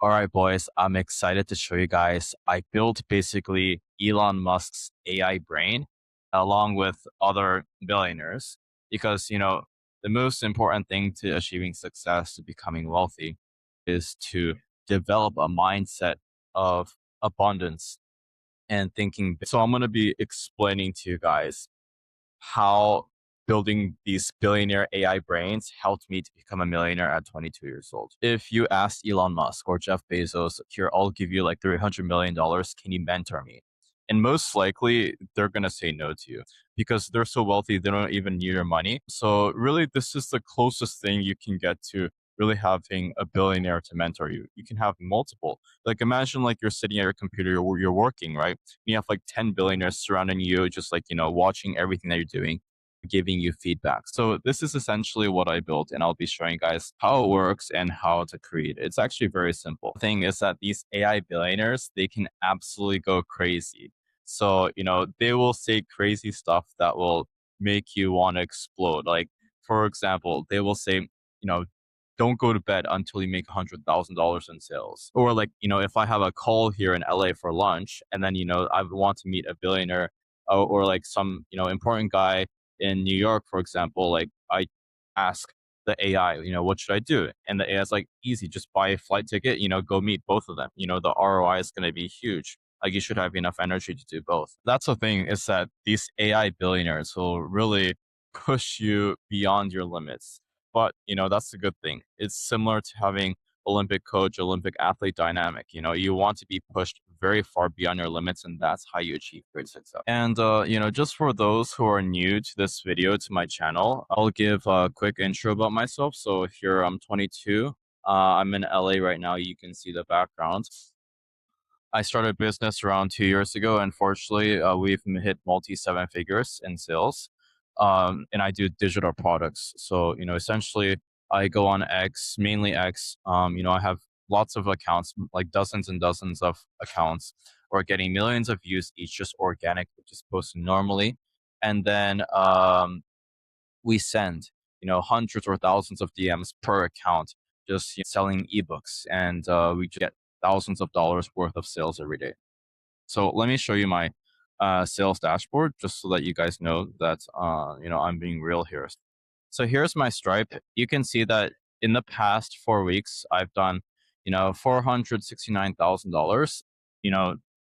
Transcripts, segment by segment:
All right, boys, I'm excited to show you guys. I built basically Elon Musk's AI brain along with other billionaires because, the most important thing to achieving success, to becoming wealthy, is to develop a mindset of abundance and thinking. So I'm going to be explaining to you guys how building these billionaire AI brains helped me to become a millionaire at 22 years old. If you ask Elon Musk or Jeff Bezos, here, I'll give you like $300 million, can you mentor me? And most likely they're going to say no to you because they're so wealthy, they don't even need your money. So really, this is the closest thing you can get to really having a billionaire to mentor you. You can have multiple. Like imagine like you're sitting at your computer, you're working, right? You have like 10 billionaires surrounding you, just like, watching everything that you're doing, giving you feedback. So this is essentially what I built, and I'll be showing you guys how it works and how to create it. It's actually very simple. The thing is that these AI billionaires, they can absolutely go crazy. So, they will say crazy stuff that will make you want to explode. Like, for example, they will say, don't go to bed until you make $100,000 in sales. Or like, if I have a call here in LA for lunch and then, I would want to meet a billionaire or like some, important guy in New York, for example, like I ask the AI, what should I do? And the AI is like, easy, just buy a flight ticket, go meet both of them. The ROI is going to be huge. Like you should have enough energy to do both. That's the thing, is that these AI billionaires will really push you beyond your limits. But, that's a good thing. It's similar to having Olympic coach, Olympic athlete dynamic. You want to be pushed very far beyond your limits, and that's how you achieve great success. And, just for those who are new to this video, to my channel, I'll give a quick intro about myself. So here I'm 22. I'm in LA right now. You can see the background. I started a business around 2 years ago. Unfortunately, we've hit multi-seven figures in sales. And I do digital products. So, essentially I go on X, mainly X. I have lots of accounts, like dozens and dozens of accounts, or getting millions of views each, just organic, which is posted normally. And then we send, hundreds or thousands of DMs per account, just selling ebooks. And we get thousands of dollars worth of sales every day. So let me show you my sales dashboard, just so that you guys know that, I'm being real here. So here's my Stripe. You can see that in the past 4 weeks, I've done, $469,000.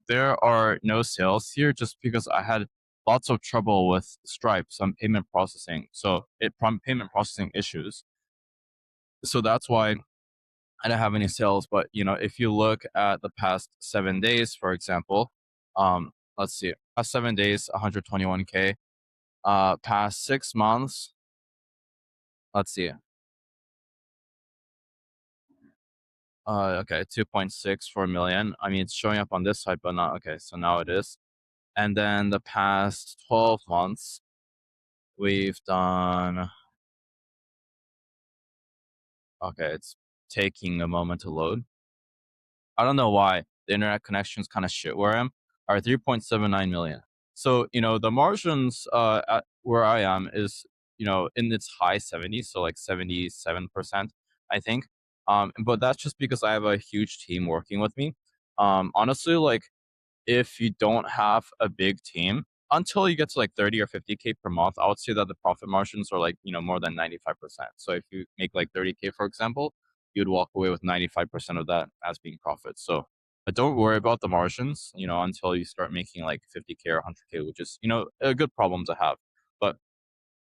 There are no sales here just because I had lots of trouble with Stripe, some payment processing. So payment processing issues. So that's why I don't have any sales. But if you look at the past 7 days, for example, let's see, past 7 days, 121K. Past 6 months, let's see. Okay, 2.64 million. I mean, it's showing up on this side, but not okay. So now it is. And then the past 12 months, we've done. Okay, it's taking a moment to load. I don't know why the internet connection is kind of shit where I am. All right, 3.79 million. So, the margins at where I am is, in its high 70s, so like 77%, I think. But that's just because I have a huge team working with me. Honestly, like if you don't have a big team, until you get to like 30 or 50K per month, I would say that the profit margins are like, more than 95%. So if you make like 30K, for example, you'd walk away with 95% of that as being profit. So don't worry about the margins, until you start making like 50K or 100K, which is, a good problem to have. But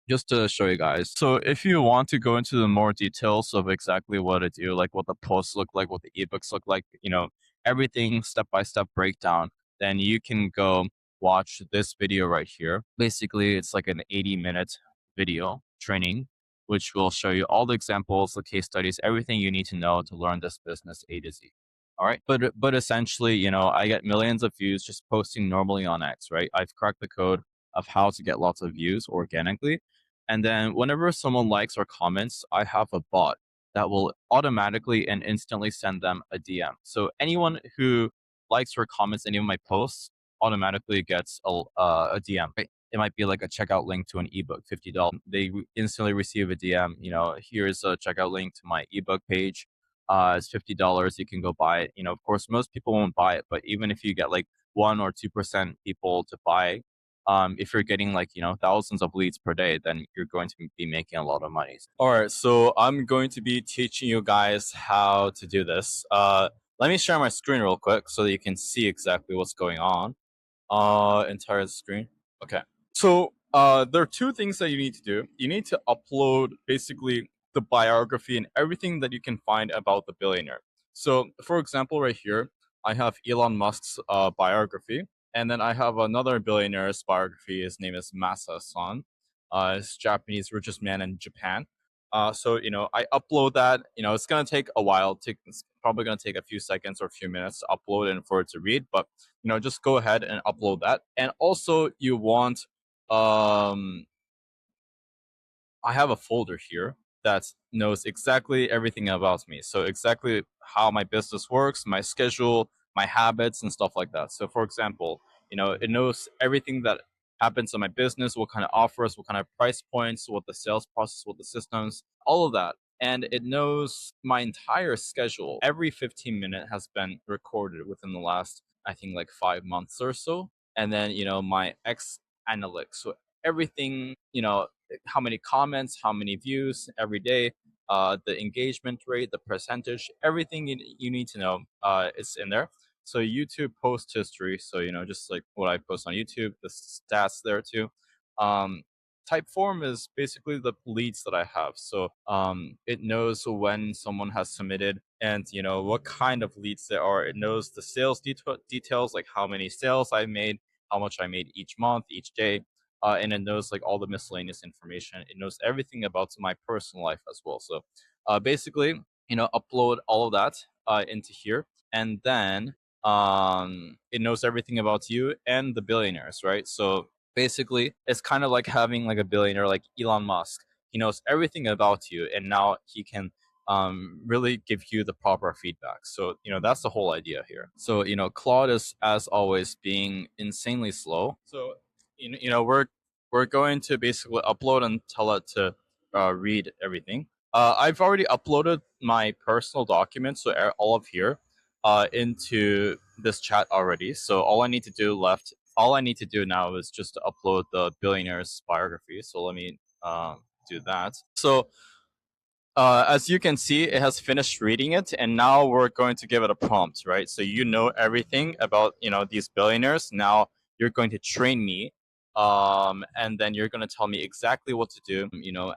just to show you guys. So if you want to go into the more details of exactly what I do, like what the posts look like, what the ebooks look like, everything step-by-step breakdown, then you can go watch this video right here. Basically, it's like an 80-minute video training, which will show you all the examples, the case studies, everything you need to know to learn this business A to Z. All right. But essentially, I get millions of views just posting normally on X, right? I've cracked the code of how to get lots of views organically. And then whenever someone likes or comments, I have a bot that will automatically and instantly send them a DM. So anyone who likes or comments any of my posts automatically gets a DM. Right? It might be like a checkout link to an ebook, $50. They instantly receive a DM. Here's a checkout link to my ebook page. It's $50. You can go buy it. Of course, most people won't buy it, but even if you get like 1 or 2% people to buy, if you're getting like thousands of leads per day, then you're going to be making a lot of money. All right, so I'm going to be teaching you guys how to do this. Let me share my screen real quick so that you can see exactly what's going on. Entire screen. Okay. So there are two things that you need to do. You need to upload basically the biography and everything that you can find about the billionaire. So, for example, right here, I have Elon Musk's biography, and then I have another billionaire's biography. His name is Masa Son. He's Japanese richest man in Japan. So I upload that. It's gonna take a while. It's probably gonna take a few seconds or a few minutes to upload and for it to read. But just go ahead and upload that. And also, you want I have a folder here that knows exactly everything about me. So exactly how my business works, my schedule, my habits, and stuff like that. So for example, it knows everything that happens in my business, what kind of offers, what kind of price points, what the sales process, what the systems, all of that. And it knows my entire schedule. Every 15 minutes has been recorded within the last, I think, like 5 months or so. And then, my X analytics. So everything, how many comments, how many views every day, the engagement rate, the percentage, everything you need to know is in there. So YouTube post history, so just like what I post on YouTube, the stats there too. Um, type form is basically the leads that I have. So it knows when someone has submitted and what kind of leads there are. It knows the sales details, like how many sales I made, how much I made each month, each day, and it knows like all the miscellaneous information. It knows everything about my personal life as well. So basically, upload all of that into here, and then it knows everything about you and the billionaires, right? So basically, it's kind of like having like a billionaire like Elon Musk. He knows everything about you, and now he can really give you the proper feedback. So that's the whole idea here. So Claude is, as always, being insanely slow. So we're going to basically upload and tell it to read everything. I've already uploaded my personal documents, so all of here, into this chat already. So all I need to do now is just to upload the billionaire's biography. So let me do that. So as you can see, it has finished reading it, and now we're going to give it a prompt, right? So everything about these billionaires. Now you're going to train me, and then you're going to tell me exactly what to do,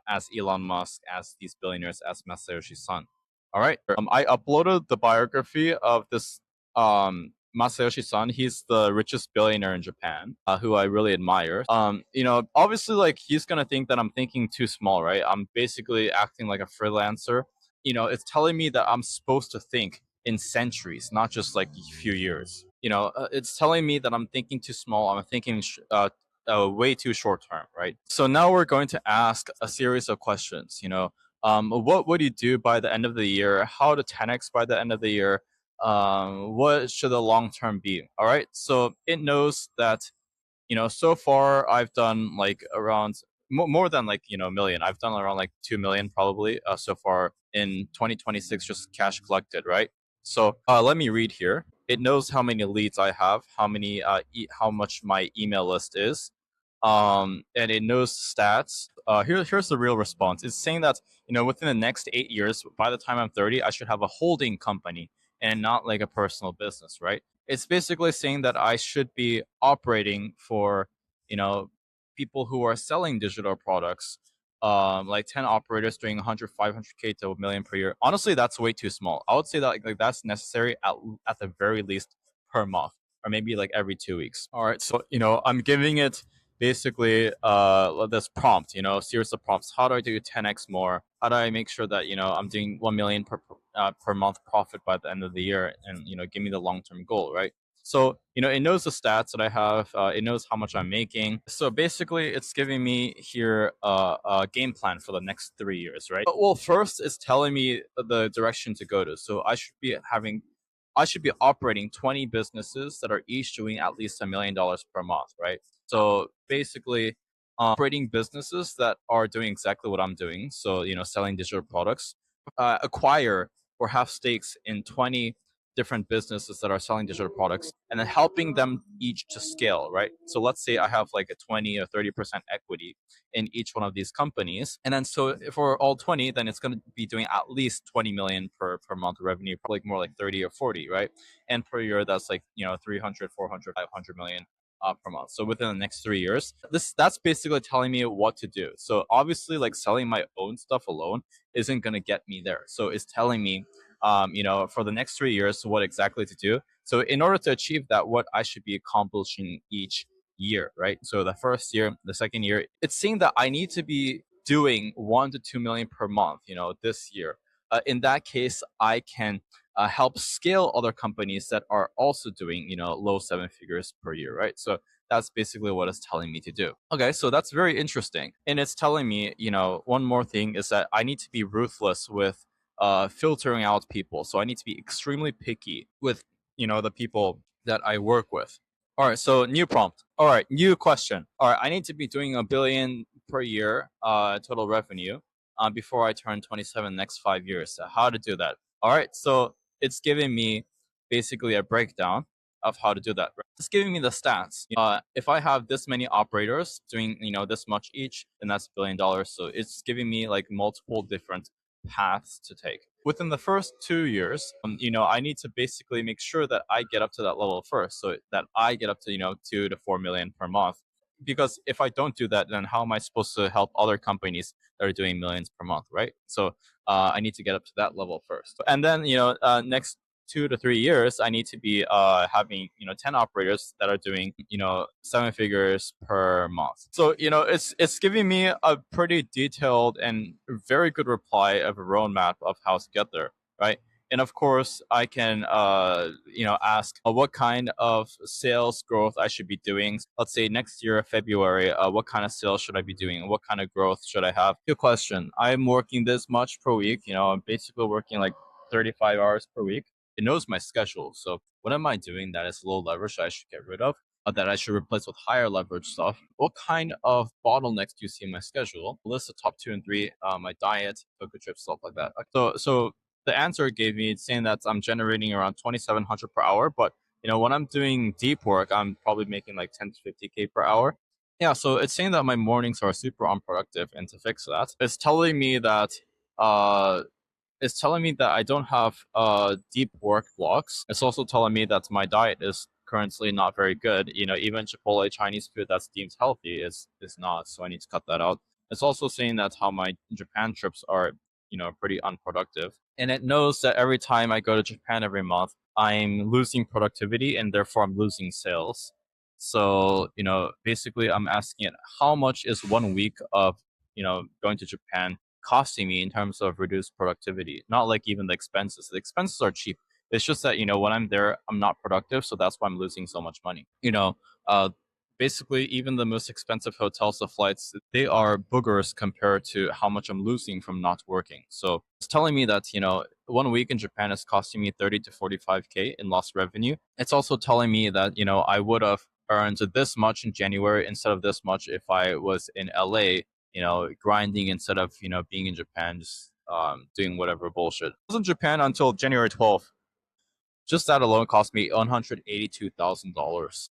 as Elon Musk, as these billionaires, as Masayoshi Son. All right. I uploaded the biography of this Masayoshi Son. He's the richest billionaire in Japan, who I really admire. Obviously, like he's gonna think that I'm thinking too small, right? I'm basically acting like a freelancer. It's telling me that I'm supposed to think in centuries, not just like a few years. It's telling me that I'm thinking too small. I'm thinking way too short term, right? So now we're going to ask a series of questions. What would you do by the end of the year? How to 10x by the end of the year? What should the long term be? All right. So it knows that, so far I've done like around more than like, a million. I've done around like 2 million probably so far in 2026, just cash collected, right? So let me read here. It knows how many leads I have, how much my email list is, and it knows stats. Here's the real response. It's saying that within the next 8 years, by the time I'm 30, I should have a holding company and not like a personal business, right? It's basically saying that I should be operating for you know people who are selling digital products, like 10 operators doing 100 500K to a million per year. Honestly, that's way too small. I would say that like that's necessary at the very least per month, or maybe like every 2 weeks. All right, so I'm giving it basically this prompt, series of prompts. How do I do 10x more? How do I make sure that I'm doing 1 million per month profit by the end of the year, and give me the long-term goal, right? So it knows the stats that I have. It knows how much I'm making. So basically, it's giving me here a game plan for the next 3 years, right? Well, first it's telling me the direction to go to. So I should be operating 20 businesses that are each doing at least $1 million per month, right? So basically, operating businesses that are doing exactly what I'm doing. So selling digital products, acquire or have stakes in 20 different businesses that are selling digital products, and then helping them each to scale, right? So let's say I have like a 20 or 30% equity in each one of these companies. And then so for all 20, then it's going to be doing at least 20 million per month revenue, probably more like 30 or 40, right? And per year, that's like, 300, 400, 500 million per month. So within the next 3 years, that's basically telling me what to do. So obviously, like selling my own stuff alone isn't going to get me there. So it's telling me, for the next 3 years, what exactly to do. So in order to achieve that, what I should be accomplishing each year, right? So the first year, the second year, it's saying that I need to be doing 1 to 2 million per month, this year. In that case, I can help scale other companies that are also doing, low seven figures per year, right? So that's basically what it's telling me to do. Okay, so that's very interesting. And it's telling me, one more thing is that I need to be ruthless with filtering out people. So I need to be extremely picky with, the people that I work with. All right, so new prompt. All right, new question. All right, I need to be doing 1 billion per year total revenue before I turn 27 next 5 years. So how to do that? All right, so it's giving me basically a breakdown of how to do that. It's giving me the stats. If I have this many operators doing, this much each, then that's $1 billion. So it's giving me like multiple different paths to take. Within the first 2 years, I need to basically make sure that I get up to that level first, so that I get up to 2 to 4 million per month. Because if I don't do that, then how am I supposed to help other companies that are doing millions per month, right? So I need to get up to that level first, and then next 2 to 3 years, I need to be having 10 operators that are doing seven figures per month. So it's giving me a pretty detailed and very good reply of a roadmap of how to get there, right? And of course, I can ask what kind of sales growth I should be doing. Let's say next year, February, what kind of sales should I be doing? What kind of growth should I have? Good question. I'm working this much per week. I'm basically working like 35 hours per week. It knows my schedule. So what am I doing that is low leverage that I should get rid of? That I should replace with higher leverage stuff? What kind of bottlenecks do you see in my schedule? List the top 2 and 3, my diet, Tokyo trip, stuff like that. So the answer it gave me, it's saying that I'm generating around 2,700 per hour, but when I'm doing deep work, I'm probably making like 10 to 50K per hour. Yeah, so it's saying that my mornings are super unproductive, and to fix that, uh, it's telling me that I don't have deep work blocks. It's also telling me that my diet is currently not very good. Even Chipotle Chinese food that's deemed healthy is not, so I need to cut that out. It's also saying that how my Japan trips are, pretty unproductive. And it knows that every time I go to Japan every month, I'm losing productivity and therefore I'm losing sales. So, basically I'm asking it, how much is 1 week of, going to Japan costing me in terms of reduced productivity? Not like even the expenses. The expenses are cheap. It's just that, when I'm there, I'm not productive. So that's why I'm losing so much money. Uh, basically, even the most expensive hotels, the flights, they are boogers compared to how much I'm losing from not working. So it's telling me that, 1 week in Japan is costing me 30 to 45K in lost revenue. It's also telling me that, I would have earned this much in January instead of this much if I was in LA, grinding instead of, being in Japan, just doing whatever bullshit. I was in Japan until January 12th. Just that alone cost me $182,000.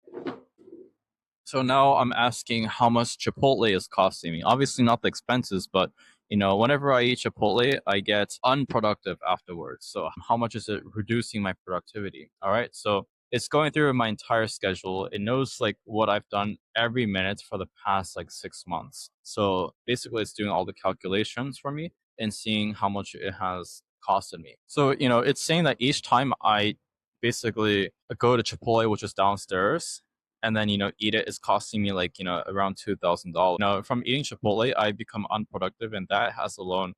So now I'm asking how much Chipotle is costing me. Obviously not the expenses, but whenever I eat Chipotle, I get unproductive afterwards. So how much is it reducing my productivity? All right. So it's going through my entire schedule. It knows like what I've done every minute for the past like 6 months. So basically it's doing all the calculations for me and seeing how much it has costed me. So, it's saying that each time I basically go to Chipotle, which is downstairs, and then eat it is costing me like around $2,000. From eating Chipotle, I become unproductive, and that has alone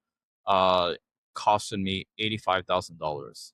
uh costed me $85,000.